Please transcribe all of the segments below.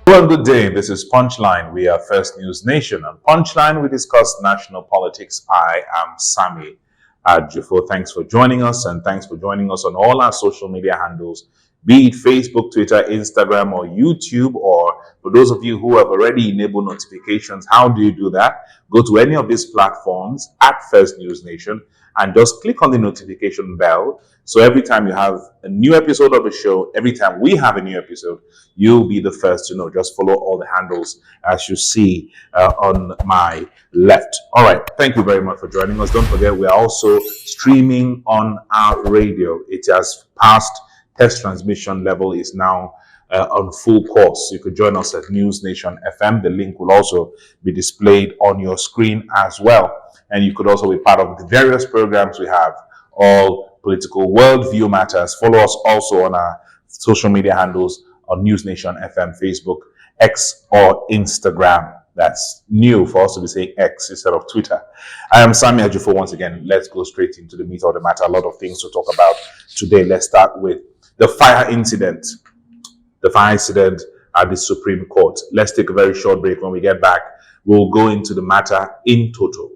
Well, good day. This is Punchline. We are First News Nation. On Punchline, we discuss national politics. I am Sammy Ajufo. Thanks for joining us, and thanks for joining us on all our social media handles, be it Facebook, Twitter, Instagram, or YouTube. Or for those of you who have already enabled notifications, how do you do that? Go to any of these platforms at First News Nation and just click on the notification bell. So every time you have a new episode of the show, every time we have a new episode, you'll be the first to know. Just follow all the handles as you see on my left. All right. Thank you very much for joining us. Don't forget, we are also streaming on our radio. It has passed test transmission level, is now on full course. You could join us at News Nation FM. The link will also be displayed on your screen as well. And you could also be part of the various programs we have, all political worldview matters. Follow us also on our social media handles on News Nation FM, Facebook, X, or Instagram. That's new for us to be saying X instead of Twitter. I am Sammy Ajufo once again. Let's go straight into the meat of the matter. A lot of things to talk about today. Let's start with the fire incident. The fire incident at the Supreme Court. Let's take a very short break. When we get back, we'll go into the matter in total.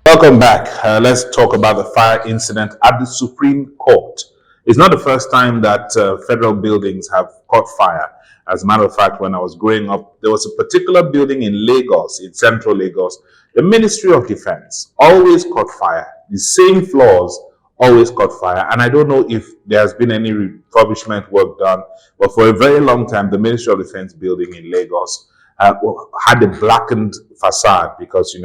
Welcome back. Let's talk about the fire incident at the Supreme Court. It's not the first time that federal buildings have caught fire. As a matter of fact, when I was growing up, there was a particular building in Lagos, in central Lagos. The Ministry of Defense always caught fire. The same floors always caught fire. And I don't know if there has been any refurbishment work done, but for a very long time, the Ministry of Defense building in Lagos had a blackened facade because,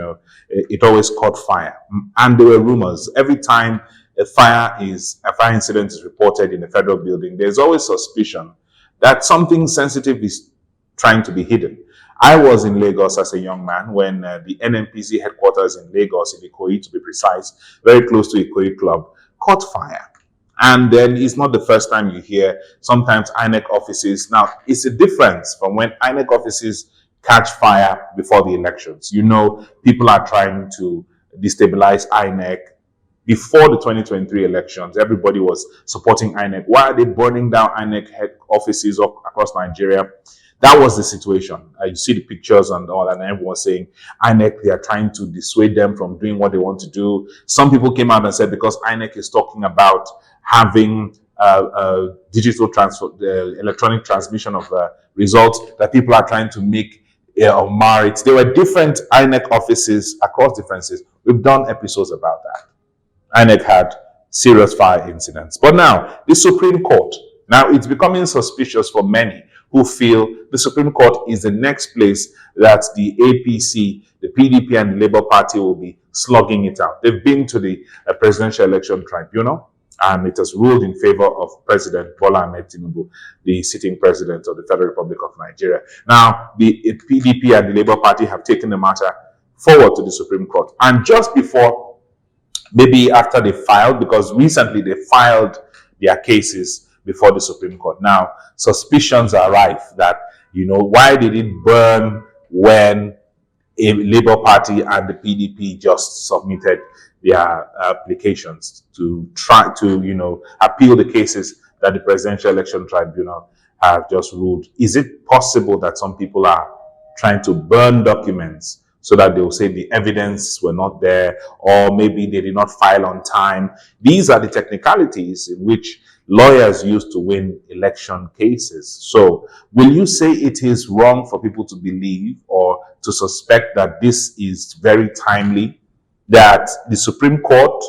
it always caught fire. And there were rumors. Every time a fire incident is reported in a federal building, there's always suspicion that something sensitive is trying to be hidden. I was in Lagos as a young man when the NNPC headquarters in Lagos, in Ikoyi to be precise, very close to Ikoyi Club, caught fire. And then it's not the first time you hear sometimes INEC offices. Now, it's a difference from when INEC offices catch fire before the elections. People are trying to destabilize INEC. Before the 2023 elections, everybody was supporting INEC. Why are they burning down INEC head offices across Nigeria? That was the situation. You see the pictures and all, and everyone was saying INEC, they are trying to dissuade them from doing what they want to do. Some people came out and said because INEC is talking about having digital transfer, electronic transmission of results, that people are trying to make or mar it. There were different INEC offices across differences. We've done episodes about that. INEC had serious fire incidents. But now, the Supreme Court. Now, it's becoming suspicious for many who feel the Supreme Court is the next place that the APC, the PDP, and the Labour Party will be slugging it out. They've been to the Presidential Election Tribunal, and it has ruled in favor of President Bola Ahmed Tinubu, the sitting president of the Federal Republic of Nigeria. Now, the PDP and the Labour Party have taken the matter forward to the Supreme Court. And just before, maybe after they filed, because recently they filed their cases before the Supreme Court. Now, suspicions are rife that, why did it burn when a Labour Party and the PDP just submitted their applications to try to, appeal the cases that the Presidential Election Tribunal have just ruled? Is it possible that some people are trying to burn documents so that they will say the evidence were not there, or maybe they did not file on time? These are the technicalities in which lawyers use to win election cases. So will you say it is wrong for people to believe or to suspect that this is very timely, that the Supreme Court,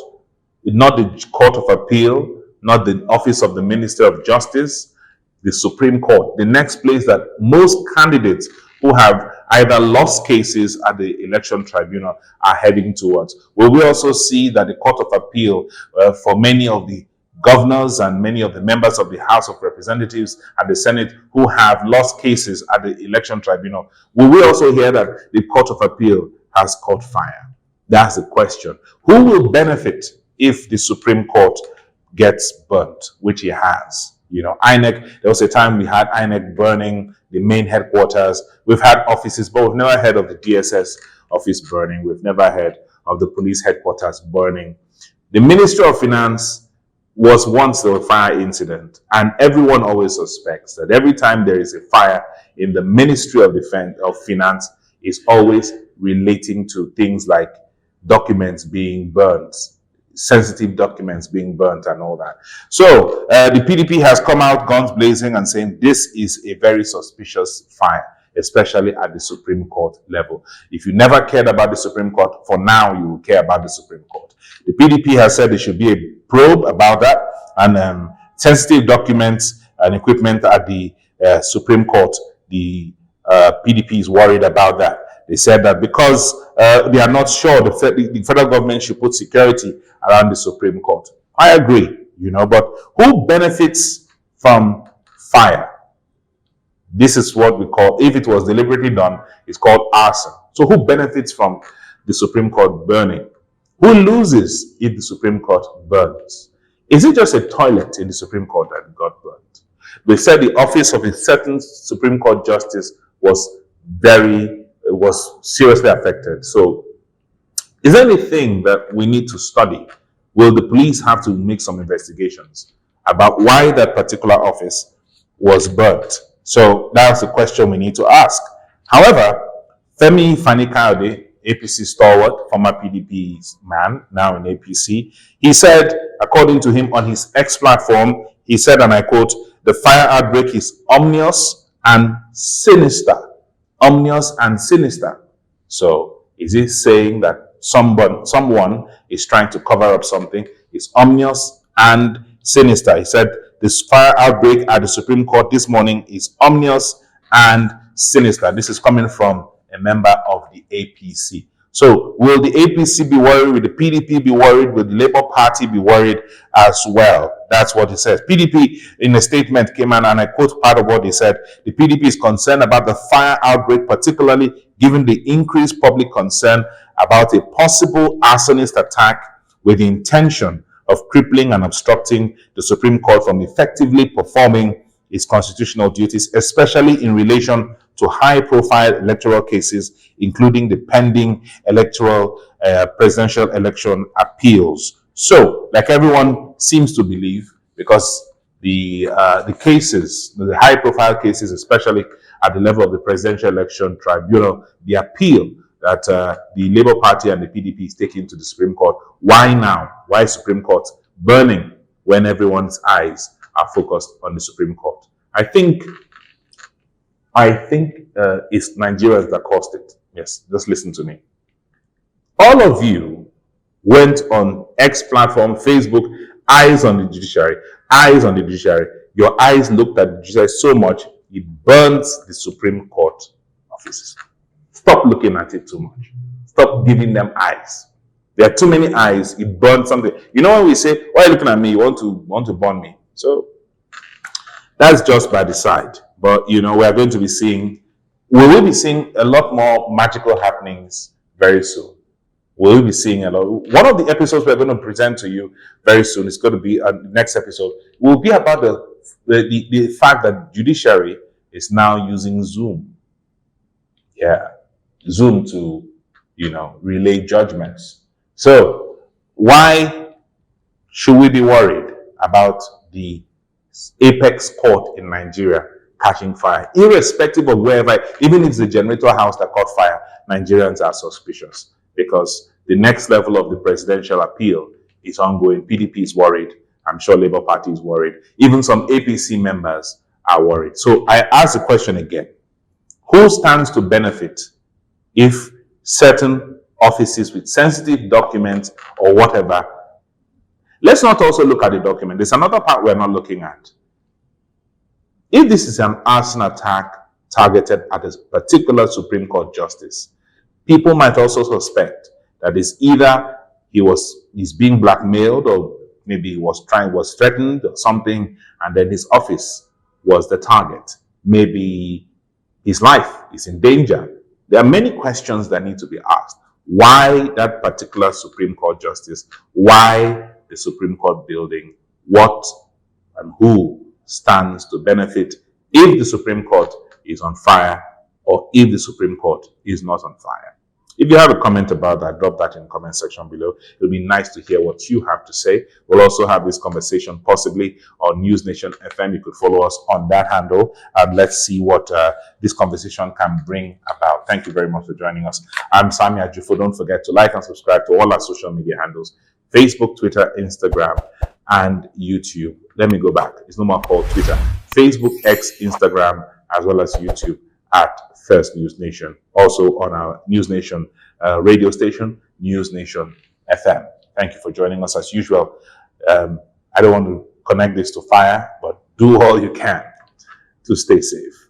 not the Court of Appeal, not the Office of the Minister of Justice, the Supreme Court, the next place that most candidates who have either lost cases at the election tribunal are heading towards? Will we also see that the Court of Appeal, for many of the governors and many of the members of the House of Representatives and the Senate who have lost cases at the election tribunal, will we also hear that the Court of Appeal has caught fire? That's the question. Who will benefit if the Supreme Court gets burnt, which it has? INEC, there was a time we had INEC burning the main headquarters. We've had offices, but we've never heard of the DSS office burning. We've never heard of the police headquarters burning. The Ministry of Finance was once a fire incident, and everyone always suspects that every time there is a fire in the Ministry of Finance, is always relating to things like documents being burnt, sensitive documents being burnt and all that. So the PDP has come out guns blazing and saying this is a very suspicious fire, especially at the Supreme Court level. If you never cared about the Supreme Court, for now you will care about the Supreme Court. The PDP has said there should be a probe about that, and sensitive documents and equipment at the Supreme Court, the PDP is worried about that. They said that because they are not sure the federal government should put security around the Supreme Court. I agree, but who benefits from fire? This is what we call, if it was deliberately done, it's called arson. So who benefits from the Supreme Court burning? Who loses if the Supreme Court burns? Is it just a toilet in the Supreme Court that got burnt? They said the office of a certain Supreme Court justice was seriously affected. So is there anything that we need to study? Will the police have to make some investigations about why that particular office was burnt? So that's the question we need to ask. However, Femi Fani-Kayode, APC stalwart, former PDP's man, now in APC, he said, according to him on his X platform, he said, and I quote, "The fire outbreak is ominous and sinister." Ominous and sinister. So is he saying that someone is trying to cover up something? It's ominous and sinister. He said this fire outbreak at the Supreme Court this morning is ominous and sinister. This is coming from a member of the APC. So will the APC be worried? Will the PDP be worried? Will the Labour Party be worried as well? That's what he says. PDP in a statement came out, and I quote part of what he said. The PDP is concerned about the fire outbreak, particularly given the increased public concern about a possible arsonist attack with the intention of crippling and obstructing the Supreme Court from effectively performing its constitutional duties, especially in relation to high-profile electoral cases, including the pending presidential election appeals. So, like everyone seems to believe, because the cases, the high-profile cases, especially at the level of the presidential election tribunal, the appeal that the Labour Party and the PDP is taking to the Supreme Court. Why now? Why Supreme Court burning when everyone's eyes are focused on the Supreme Court? I think it's Nigerians that caused it. Yes, just listen to me. All of you went on X platform, Facebook, eyes on the judiciary, eyes on the judiciary. Your eyes looked at the judiciary so much, it burns the Supreme Court offices. Stop looking at it too much. Stop giving them eyes. There are too many eyes. It burns something. You know when we say, "Why are you looking at me? You want to burn me?" So that's just by the side. But we are going to be seeing. We will be seeing a lot more magical happenings very soon. We will be seeing a lot. One of the episodes we're going to present to you very soon is going to be the next episode. Will be about the fact that judiciary is now using Zoom. Yeah. Zoom to, relay judgments. So why should we be worried about the apex court in Nigeria catching fire? Irrespective of wherever, even if it's the generator house that caught fire, Nigerians are suspicious because the next level of the presidential appeal is ongoing. PDP is worried. I'm sure Labour Party is worried. Even some APC members are worried. So I ask the question again. Who stands to benefit if certain offices with sensitive documents or whatever? Let's not also look at the document. There's another part we're not looking at. If this is an arson attack targeted at a particular Supreme Court justice, people might also suspect that it's either he's being blackmailed or maybe he was threatened or something, and then his office was the target. Maybe his life is in danger. There are many questions that need to be asked. Why that particular Supreme Court justice? Why the Supreme Court building? What and who stands to benefit if the Supreme Court is on fire or if the Supreme Court is not on fire? If you have a comment about that, drop that in the comment section below. It'll be nice to hear what you have to say. We'll also have this conversation possibly on News Nation FM. You could follow us on that handle, and let's see what this conversation can bring about. Thank you very much for joining us. I'm Sammy Ajufo. Don't forget to like and subscribe to all our social media handles: Facebook, Twitter, Instagram, and YouTube. Let me go back. It's no more called Twitter. Facebook, X, Instagram, as well as YouTube at First News Nation. Also on our News Nation radio station, News Nation FM. Thank you for joining us as usual. I don't want to connect this to fire, but do all you can to stay safe.